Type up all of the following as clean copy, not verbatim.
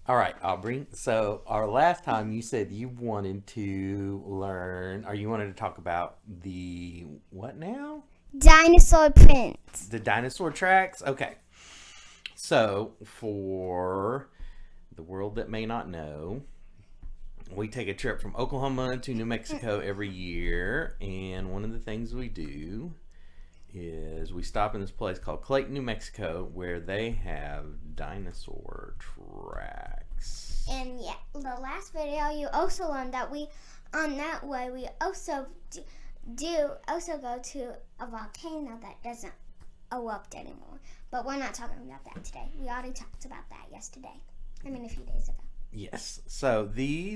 All right, Aubrey. So our last time you said you wanted to learn, or you wanted to talk about the what now? Dinosaur prints. The dinosaur tracks. Okay. So for the world that may not know, we take a trip from Oklahoma to New Mexico every year, and one of the things we do is we stop in this place called Clayton, New Mexico, where they have dinosaur tracks. And yeah, the last video you also learned that we, on that way, we also do also go to a volcano that doesn't erupt anymore. But we're not talking about that today. We already talked about that yesterday. I mean, a few days ago. Yes. So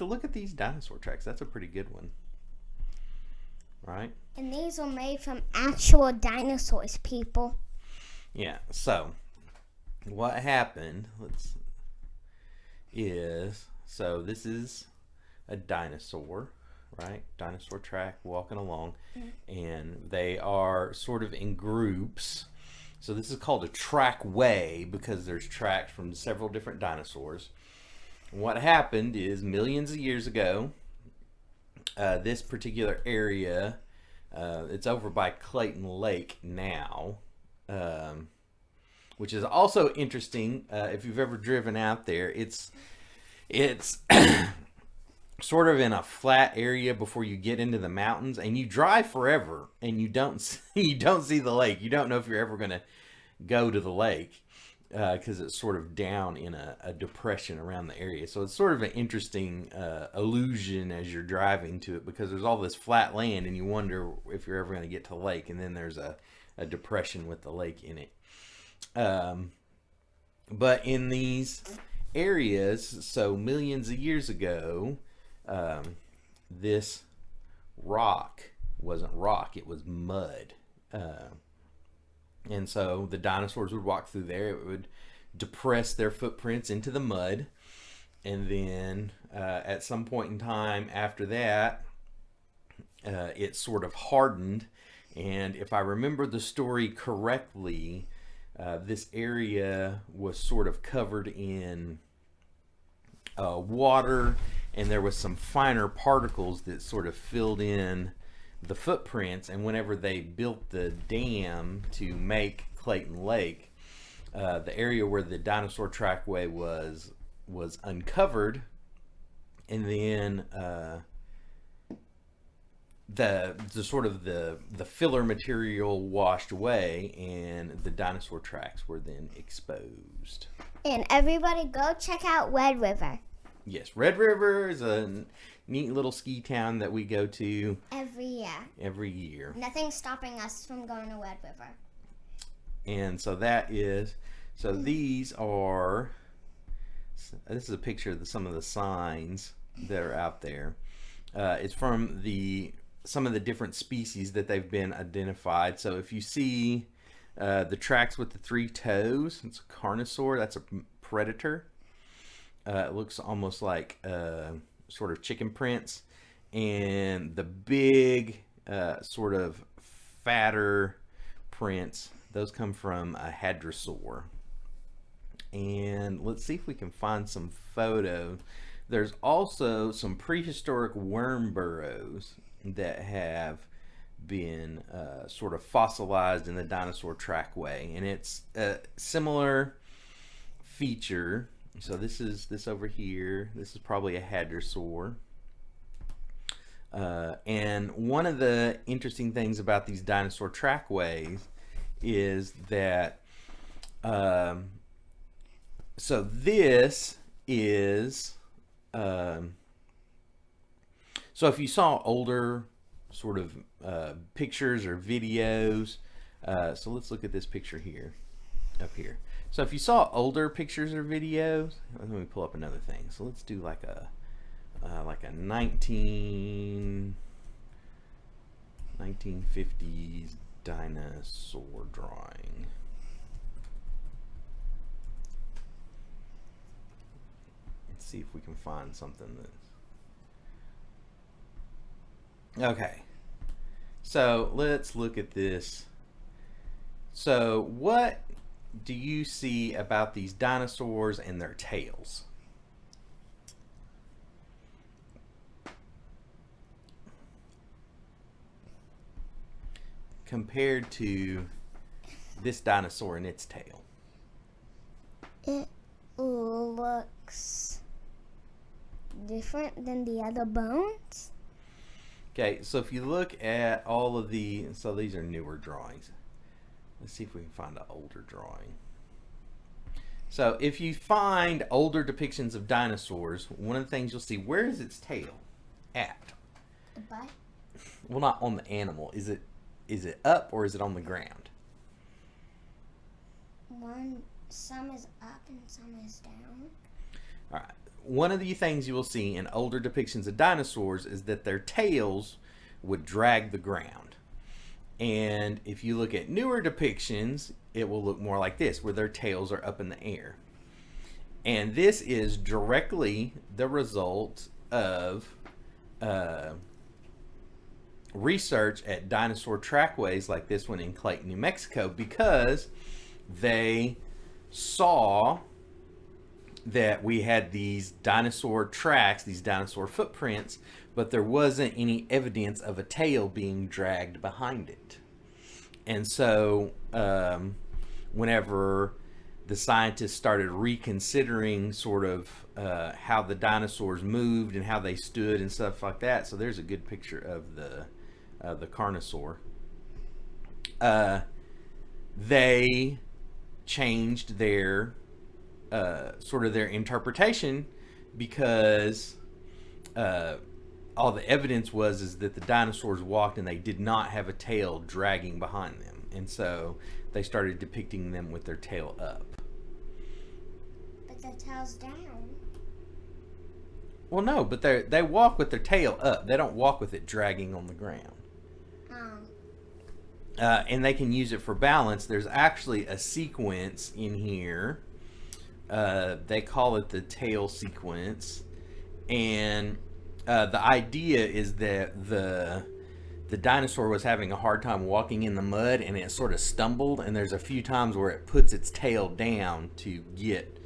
look at these dinosaur tracks. That's a pretty good one, right? And these were made from actual dinosaurs, people. Yeah. So what happened? So this is a dinosaur, right? Dinosaur track walking along, and they are sort of in groups. So this is called a trackway because there's tracks from several different dinosaurs. What happened is millions of years ago, this particular area, it's over by Clayton Lake now, which is also interesting. If you've ever driven out there, it's sort of in a flat area before you get into the mountains, and you drive forever, and you don't see the lake. You don't know if you're ever going to go to the lake because it's sort of down in a depression around the area. So it's sort of an interesting illusion as you're driving to it because there's all this flat land and you wonder if you're ever going to get to the lake, and then there's a depression with the lake in it. But in these areas, so millions of years ago, this rock wasn't rock, it was mud. And so the dinosaurs would walk through there. It would depress their footprints into the mud. And then at some point in time after that, it sort of hardened. And if I remember the story correctly, this area was sort of covered in water, and there was some finer particles that sort of filled in the footprints. And whenever they built the dam to make Clayton Lake, the area where the dinosaur trackway was uncovered, and then the sort of the filler material washed away, and the dinosaur tracks were then exposed. And everybody go check out Red River. Yes, Red River is a neat little ski town that we go to Every year. every year. Nothing's stopping us from going to Red River. And so these are, this is a picture of some of the signs that are out there. It's from some of the different species that they've been identified. So if you see the tracks with the 3 toes, it's a carnosaur, that's a predator. It looks almost like sort of chicken prints. And the big sort of fatter prints, those come from a hadrosaur. And let's see if we can find some photos. There's also some prehistoric worm burrows that have been sort of fossilized in the dinosaur trackway, and it's a similar feature. So this over here, this is probably a hadrosaur. And one of the interesting things about these dinosaur trackways is that so this is so if you saw older sort of pictures or videos, so let's look at this picture here, up here. So if you saw older pictures or videos, let me pull up another thing. So let's do like a 1950s dinosaur drawing. Let's see if we can find something that's okay. So let's look at this. So what do you see about these dinosaurs and their tails? compared to this dinosaur and its tail? It looks different than the other bones. Okay, so if you look at all of so these are newer drawings. Let's see if we can find an older drawing. So if you find older depictions of dinosaurs, one of the things you'll see, where is its tail at? The butt? Well, not on the animal. Is it up or is it on the ground? Some is up and some is down. All right. One of the things you will see in older depictions of dinosaurs is that their tails would drag the ground. And if you look at newer depictions, it will look more like this, where their tails are up in the air. And this is directly the result of research at dinosaur trackways like this one in Clayton, New Mexico, because they saw that we had these dinosaur tracks, these dinosaur footprints, but there wasn't any evidence of a tail being dragged behind it. And so whenever the scientists started reconsidering sort of how the dinosaurs moved and how they stood and stuff like that, so there's a good picture of the carnosaur, they changed their sort of their interpretation, because all the evidence is that the dinosaurs walked and they did not have a tail dragging behind them, and so they started depicting them with their tail up. But their tail's down. Well, no, but they walk with their tail up. They don't walk with it dragging on the ground. And they can use it for balance. There's actually a sequence in here. They call it the tail sequence, and the idea is that the dinosaur was having a hard time walking in the mud, and it sort of stumbled, and there's a few times where it puts its tail down to get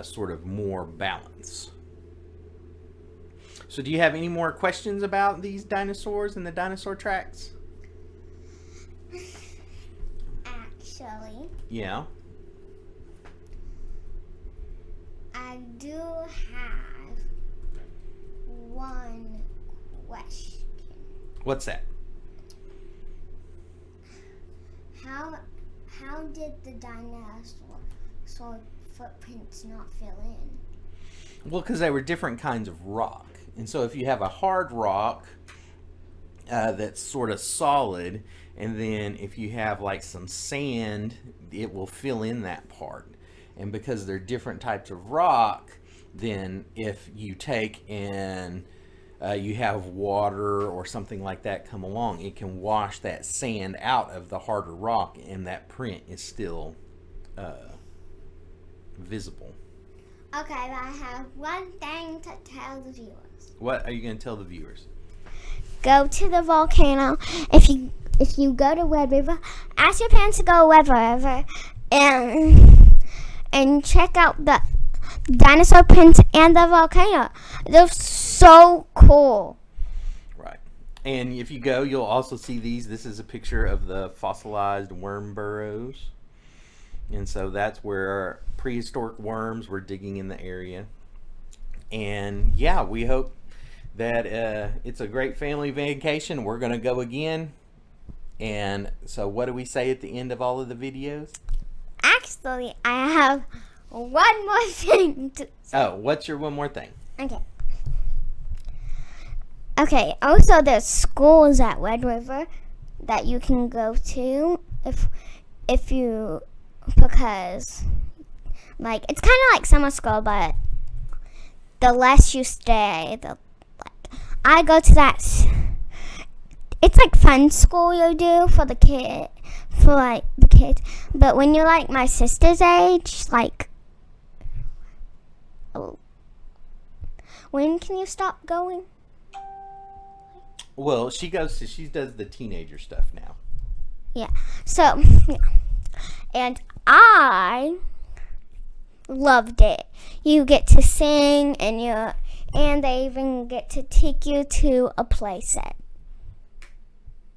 sort of more balance. So do you have any more questions about these dinosaurs and the dinosaur tracks? Actually, Yeah. I do have one question. What's that? How did the dinosaur footprints not fill in? Well, because they were different kinds of rock. And so if you have a hard rock that's sort of solid, and then if you have like some sand, it will fill in that part. And because they're different types of rock, then if you take and you have water or something like that come along, it can wash that sand out of the harder rock, and that print is still visible. Okay, but I have one thing to tell the viewers. What are you going to tell the viewers? Go to the volcano. If you go to Red River, ask your parents to go Red River and check out the dinosaur prints and the volcano. They're so cool. Right. And if you go, you'll also see these. This is a picture of the fossilized worm burrows. And so that's where prehistoric worms were digging in the area. And yeah, we hope that it's a great family vacation. We're going to go again. And so what do we say at the end of all of the videos? Actually, I have one more thing to say. Oh, what's your one more thing? Okay, also there's schools at Red River that you can go to if you, because like it's kind of like summer school, but the less you stay, I go to that. It's like fun school you do for the kids. But when you're like my sister's age, like, when can you stop going? Well, she does the teenager stuff now. Yeah. So, yeah. And I loved it. You get to sing, and they even get to take you to a play set.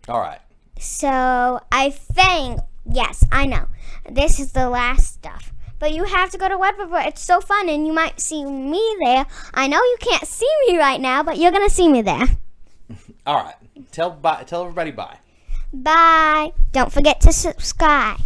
All right. So I think, yes, I know. This is the last stuff. But you have to go to Web Report. It's so fun, and you might see me there. I know you can't see me right now, but you're going to see me there. All right. Tell everybody bye. Bye. Don't forget to subscribe.